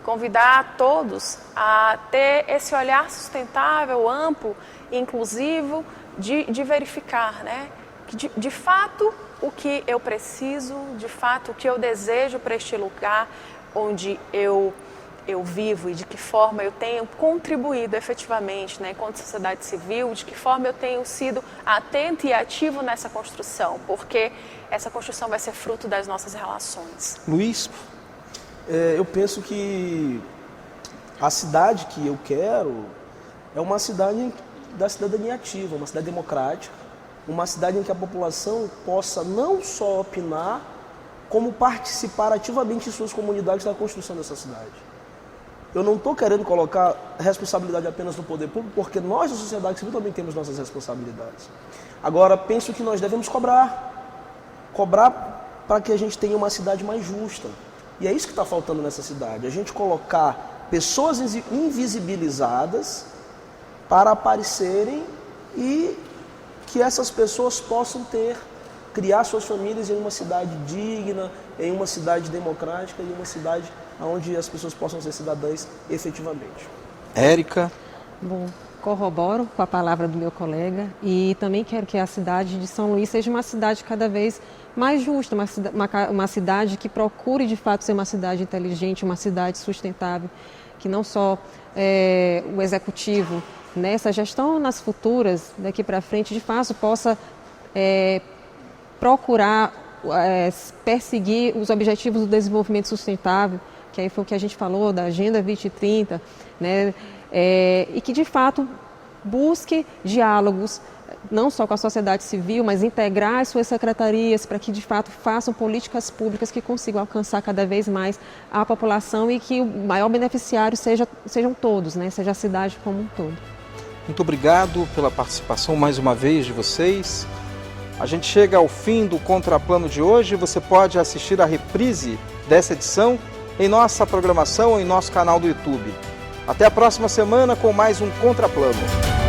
convidar todos a ter esse olhar sustentável, amplo, inclusivo, de verificar, né, que de fato o que eu preciso, de fato o que eu desejo para este lugar onde eu vivo e de que forma eu tenho contribuído efetivamente, né, enquanto sociedade civil, de que forma eu tenho sido atento e ativo nessa construção, porque essa construção vai ser fruto das nossas relações. Luiz, eu penso que a cidade que eu quero é uma cidade da cidadania ativa, uma cidade democrática, uma cidade em que a população possa não só opinar, como participar ativamente em suas comunidades na construção dessa cidade. Eu não estou querendo colocar responsabilidade apenas no poder público, porque nós, da sociedade civil, também temos nossas responsabilidades. Agora, penso que nós devemos cobrar para que a gente tenha uma cidade mais justa. E é isso que está faltando nessa cidade, a gente colocar pessoas invisibilizadas para aparecerem e que essas pessoas possam criar suas famílias em uma cidade digna, em uma cidade democrática, em uma cidade onde as pessoas possam ser cidadãs efetivamente. Érica? Bom, corroboro com a palavra do meu colega e também quero que a cidade de São Luís seja uma cidade cada vez mais justa, uma cidade que procure de fato ser uma cidade inteligente, uma cidade sustentável, que não só o executivo, nessa gestão nas futuras, daqui para frente, de fato possa procurar perseguir os objetivos do desenvolvimento sustentável, que aí foi o que a gente falou da Agenda 2030, né? E que de fato busque diálogos não só com a sociedade civil, mas integrar as suas secretarias para que de fato façam políticas públicas que consigam alcançar cada vez mais a população e que o maior beneficiário sejam todos, né? Seja a cidade como um todo. Muito obrigado pela participação mais uma vez de vocês. A gente chega ao fim do Contraplano de hoje. Você pode assistir a reprise dessa edição em nossa programação ou em nosso canal do YouTube. Até a próxima semana com mais um Contraplano.